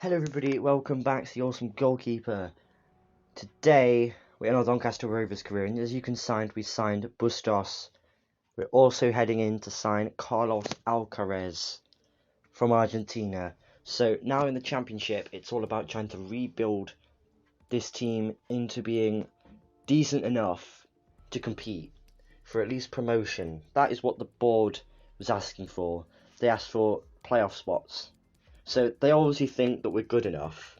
Hello everybody, welcome back to the Awesome Goalkeeper. Today we're in our Doncaster Rovers career, and as you can see, we signed Bustos. We're also heading in to sign Carlos Alcaraz from Argentina. So now in the Championship, it's all about trying to rebuild this team into being decent enough to compete for at least promotion. That is what the board was asking for. They asked for playoff spots. So they obviously think that we're good enough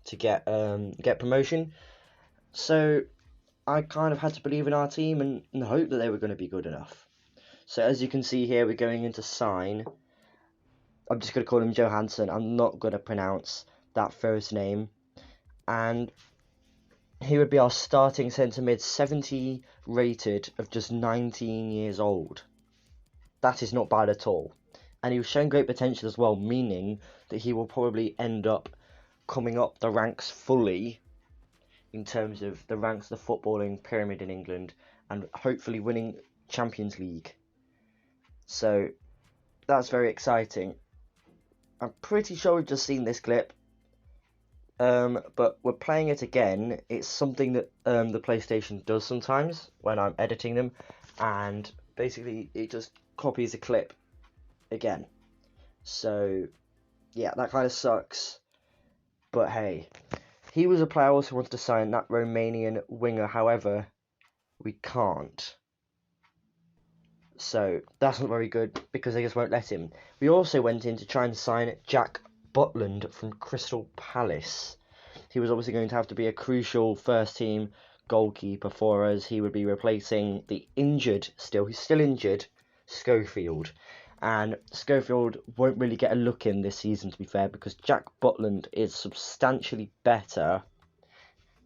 to get promotion. So I kind of had to believe in our team and hope that they were going to be good enough. So as you can see here, we're going in to sign. I'm just going to call him Johansson. I'm not going to pronounce that first name. And he would be our starting centre mid, 70 rated, of just 19 years old. That is not bad at all. And he was showing great potential as well, meaning that he will probably end up coming up the ranks fully in terms of the ranks of the footballing pyramid in England and hopefully winning Champions League. So that's very exciting. I'm pretty sure we've just seen this clip, but we're playing it again. It's something that the PlayStation does sometimes when I'm editing them, and basically it just copies a clip again. So yeah, that kind of sucks, but hey, he was a player I also wanted to sign, that Romanian winger. However, we can't, so that's not very good because they just won't let him. We also went in to try and sign Jack Butland from Crystal Palace. He was obviously going to have to be a crucial first team goalkeeper for us. He would be replacing the injured, he's still injured, Schofield. And Schofield won't really get a look in this season, to be fair, because Jack Butland is substantially better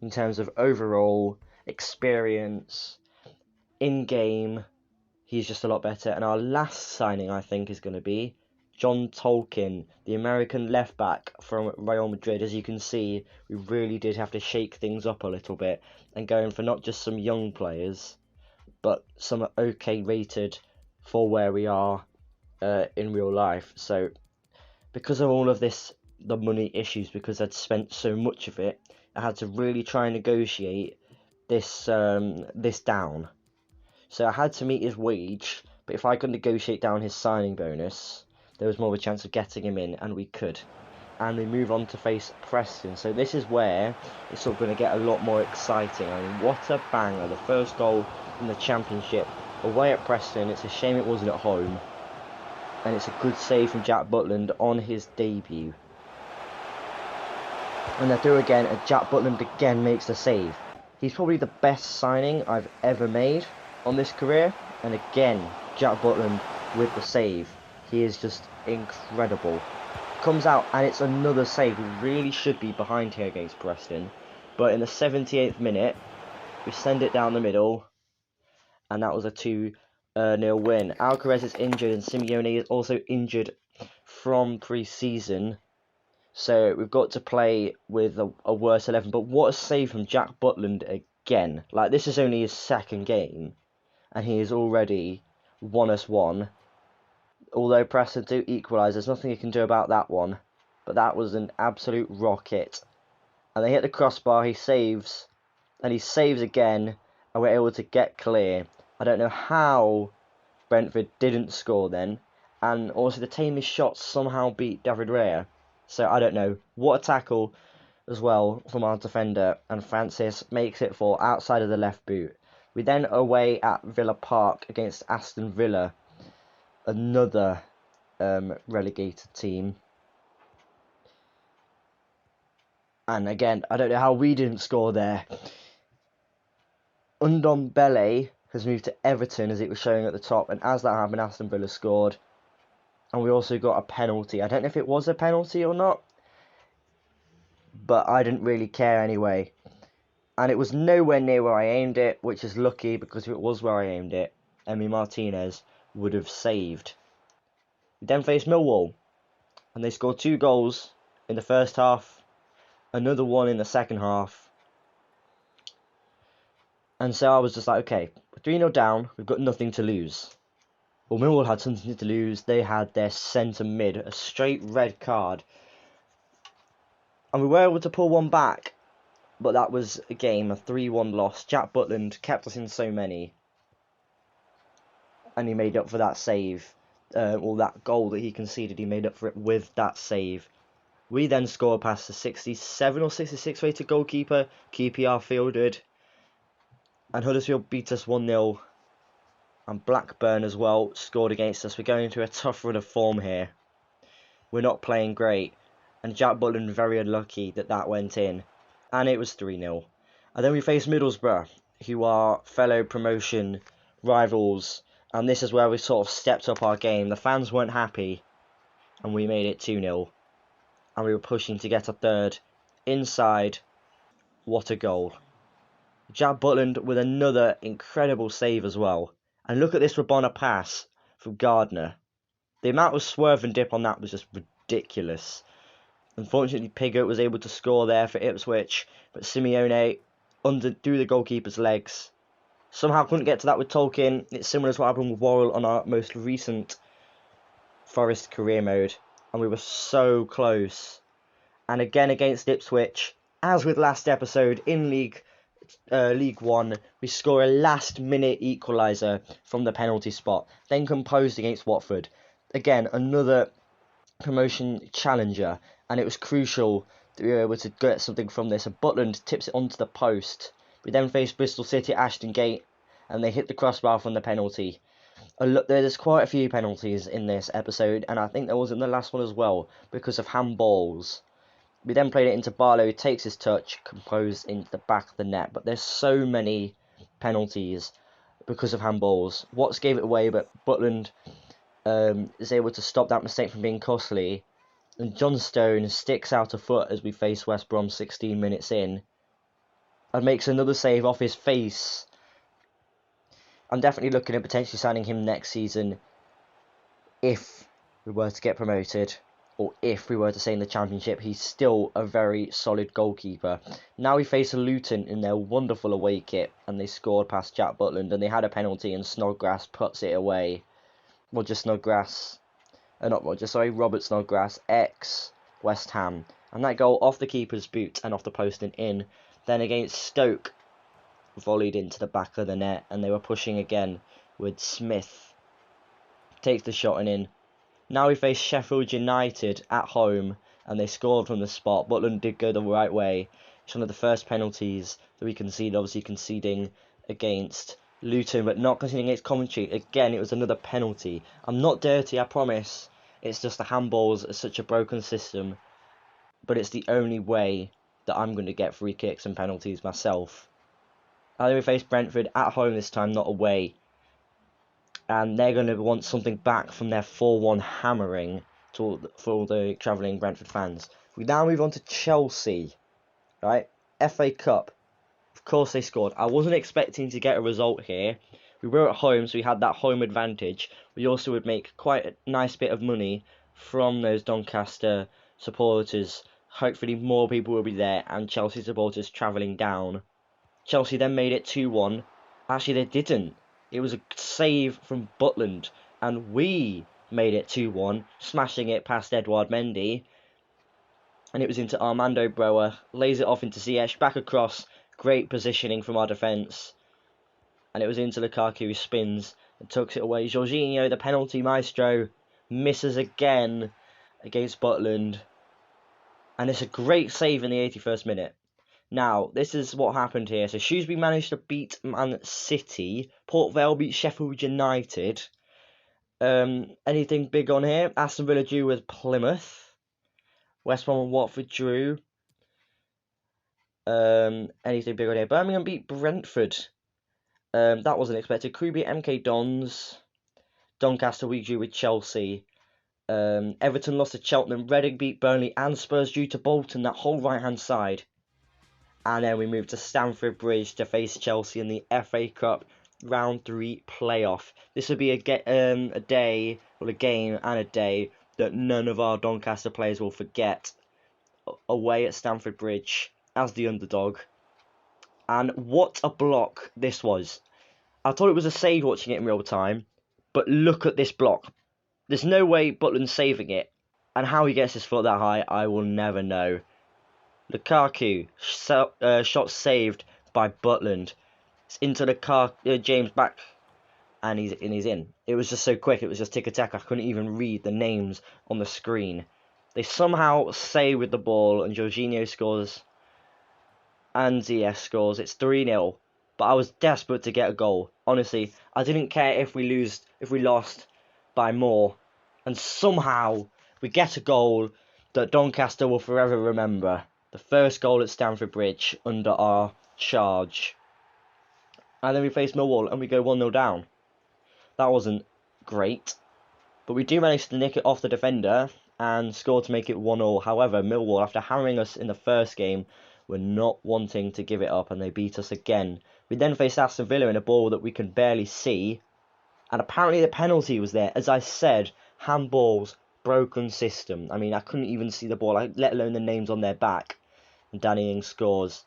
in terms of overall experience, in-game. He's just a lot better. And our last signing, I think, is going to be John Tolkien, the American left-back from Real Madrid. As you can see, we really did have to shake things up a little bit and go in for not just some young players, but some okay rated for where we are in real life. So because of all of this, the money issues, because I'd spent so much of it, I had to really try and negotiate this down. So I had to meet his wage, but if I could negotiate down his signing bonus, there was more of a chance of getting him in, and we could. And we move on to face Preston. So this is where it's sort of going to get a lot more exciting. I mean, what a banger. The first goal in the Championship away at Preston. It's a shame it wasn't at home. And it's a good save from Jack Butland on his debut. And they're through again, and Jack Butland again makes the save. He's probably the best signing I've ever made on this career, and again Jack Butland with the save. He is just incredible. Comes out and it's another save. We really should be behind here against Preston, but in the 78th minute we send it down the middle, and that was a 2-0 win. Alcaraz is injured and Simeone is also injured from pre-season, so we've got to play with a worse 11. But what a save from Jack Butland again. Like, this is only his second game and he has already won us one. Although Preston do equalise, there's nothing you can do about that one. But that was an absolute rocket. And they hit the crossbar, he saves, and he saves again, and we're able to get clear. I don't know how Brentford didn't score then. And also the tamest shots somehow beat David Raya. So I don't know. What a tackle as well from our defender. And Francis makes it for outside of the left boot. We then away at Villa Park against Aston Villa, another relegated team. And again, I don't know how we didn't score there. Ndombele has moved to Everton, as it was showing at the top, and as that happened, Aston Villa scored. And we also got a penalty. I don't know if it was a penalty or not, but I didn't really care anyway. And it was nowhere near where I aimed it, which is lucky, because if it was where I aimed it, Emi Martinez would have saved. We then faced Millwall, and they scored 2 goals in the first half, another one in the second half. And so I was just like, okay, 3-0 down, we've got nothing to lose. Well, Millwall had something to lose. They had their centre mid, a straight red card, And we were able to pull one back, but that was a game, a 3-1 loss. Jack Butland kept us in so many, and he made up for that save, or that goal that he conceded. He made up for it with that save. We then scored past the 67 or 66 rated goalkeeper. QPR fielded, and Huddersfield beat us 1-0. And Blackburn as well scored against us. We're going into a tough run of form here. We're not playing great, and Jack Butland very unlucky that went in, and it was 3-0. And then we faced Middlesbrough, who are fellow promotion rivals, and this is where we sort of stepped up our game. The fans weren't happy, and we made it 2-0, and we were pushing to get a third inside. What a goal. Jack Butland with another incredible save as well. And look at this Rabona pass from Gardner. The amount of swerve and dip on that was just ridiculous. Unfortunately, Pigott was able to score there for Ipswich, but Simeone through the goalkeeper's legs. Somehow couldn't get to that with Tolkien. It's similar to what happened with Worrell on our most recent Forest career mode, and we were so close. And again against Ipswich, as with last episode in League 1, we score a last-minute equaliser from the penalty spot, then composed against Watford. Again, another promotion challenger, and it was crucial that we were able to get something from this. And Butland tips it onto the post. We then face Bristol City at Ashton Gate, and they hit the crossbar from the penalty. There's quite a few penalties in this episode, and I think there was in the last one as well, because of handballs. We then played it into Barlow, who takes his touch, composed into the back of the net. But there's so many penalties because of handballs. Watts gave it away, but Butland is able to stop that mistake from being costly. And John Stone sticks out a foot as we face West Brom 16 minutes in, and makes another save off his face. I'm definitely looking at potentially signing him next season if we were to get promoted, or if we were to stay in the Championship. He's still a very solid goalkeeper. Now we face Luton in their wonderful away kit, and they scored past Jack Butland, and they had a penalty, and Snodgrass puts it away. Robert Snodgrass, ex-West Ham. And that goal off the keeper's boot and off the post and in. Then against Stoke, volleyed into the back of the net, and they were pushing again with Smith. Takes the shot and in. Now we face Sheffield United at home, and they scored from the spot. Butland did go the right way. It's one of the first penalties that we conceded, obviously conceding against Luton, but not conceding against Coventry. Again, it was another penalty. I'm not dirty, I promise. It's just the handballs are such a broken system, but it's the only way that I'm going to get free kicks and penalties myself. And then we face Brentford at home this time, not away. And they're going to want something back from their 4-1 hammering for all the travelling Brentford fans. We now move on to Chelsea, right? FA Cup. Of course they scored. I wasn't expecting to get a result here. We were at home, so we had that home advantage. We also would make quite a nice bit of money from those Doncaster supporters. Hopefully more people will be there, and Chelsea supporters travelling down. Chelsea then made it 2-1. Actually, they didn't. It was a save from Butland, and we made it 2-1, smashing it past Edouard Mendy. And it was into Armando Broa, lays it off into Ziyech, back across. Great positioning from our defence. And it was into Lukaku, who spins and tucks it away. Jorginho, the penalty maestro, misses again against Butland. And it's a great save in the 81st minute. Now, this is what happened here. So Shrewsbury managed to beat Man City. Port Vale beat Sheffield United. Anything big on here? Aston Villa drew with Plymouth. West Brom and Watford drew. Anything big on here? Birmingham beat Brentford. That wasn't expected. Crewe beat MK Dons. Doncaster we drew with Chelsea. Everton lost to Cheltenham. Reading beat Burnley, and Spurs drew to Bolton. That whole right hand side. And then we moved to Stamford Bridge to face Chelsea in the FA Cup Round 3 playoff. This would be a game and a day that none of our Doncaster players will forget. Away at Stamford Bridge as the underdog. And what a block this was. I thought it was a save watching it in real time, but look at this block. There's no way Butland's saving it. And how he gets his foot that high, I will never know. Lukaku, shot saved by Butland. It's into James back, and he's in. It was just so quick. It was just tick-a-tack. I couldn't even read the names on the screen. They somehow stay with the ball, and Jorginho scores, and Ziyech scores. It's 3-0. But I was desperate to get a goal. Honestly, I didn't care if we lost by more, and somehow we get a goal that Doncaster will forever remember. The first goal at Stamford Bridge under our charge. And then we face Millwall and we go 1-0 down. That wasn't great, but we do manage to nick it off the defender and score to make it 1-0. However, Millwall, after hammering us in the first game, were not wanting to give it up and they beat us again. We then faced Aston Villa in a ball that we can barely see, and apparently the penalty was there. As I said, handballs, broken system. I mean, I couldn't even see the ball, let alone the names on their back. And Danny Ings scores.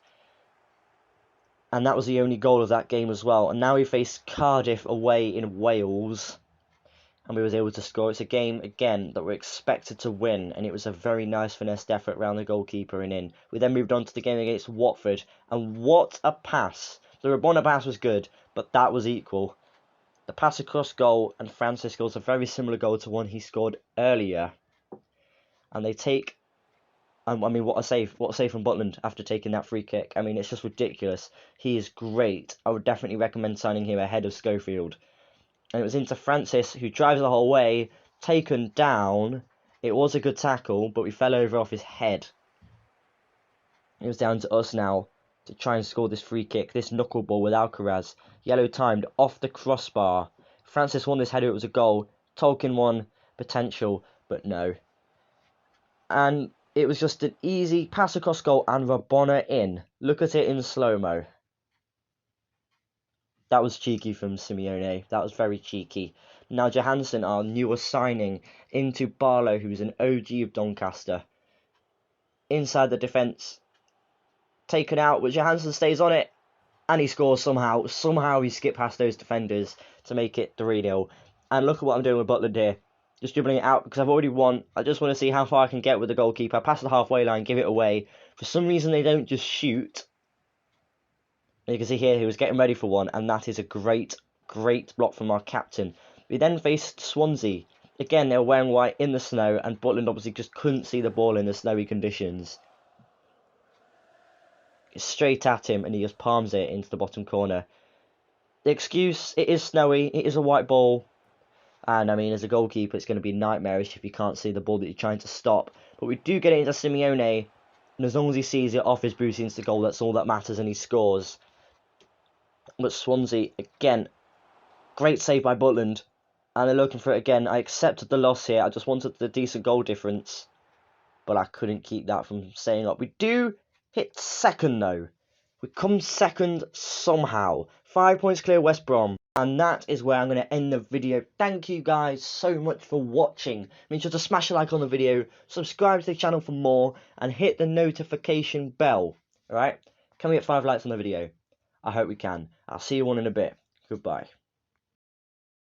And that was the only goal of that game as well. And now we face Cardiff away in Wales, and we was able to score. It's a game, again, that we're expected to win, and it was a very nice finessed effort around the goalkeeper and in. We then moved on to the game against Watford, and what a pass. The Rabona pass was good, but that was equal. The pass across goal, and Francis scores a very similar goal to one he scored earlier. And they take... I mean, what a save from Butland after taking that free kick. I mean, it's just ridiculous. He is great. I would definitely recommend signing him ahead of Schofield. And it was into Francis, who drives the whole way, taken down. It was a good tackle, but we fell over off his head. It was down to us now to try and score this free kick, this knuckleball with Alcaraz. Yellow timed off the crossbar. Francis won this header, it was a goal. Tolkien won, potential, but no. And it was just an easy pass across goal and Rabona in. Look at it in slow-mo. That was cheeky from Simeone. That was very cheeky. Now Johansson, our newest signing, into Barlow, who's an OG of Doncaster. Inside the defence. Taken out, but Johansson stays on it. And he scores somehow. Somehow he skipped past those defenders to make it 3-0. And look at what I'm doing with Butland here. Just dribbling it out because I've already won. I just want to see how far I can get with the goalkeeper. I pass the halfway line, give it away. For some reason they don't just shoot. And you can see here he was getting ready for one, and that is a great block from our captain. We then faced Swansea. Again, they were wearing white in the snow, and Butland obviously just couldn't see the ball in the snowy conditions. It's straight at him, and he just palms it into the bottom corner. The excuse, it is snowy, it is a white ball, and I mean, as a goalkeeper, it's going to be nightmarish if you can't see the ball that you're trying to stop. But we do get it into Simeone, and as long as he sees it off his boot into the goal, that's all that matters, and he scores. But Swansea, again, great save by Butland. And they're looking for it again. I accepted the loss here. I just wanted the decent goal difference. But I couldn't keep that from staying up. We do hit second, though. We come second somehow. 5 points clear West Brom. And that is where I'm going to end the video. Thank you guys so much for watching. Make sure to smash a like on the video. Subscribe to the channel for more. And hit the notification bell. Alright? Can we get 5 likes on the video? I hope we can. I'll see you all in a bit. Goodbye.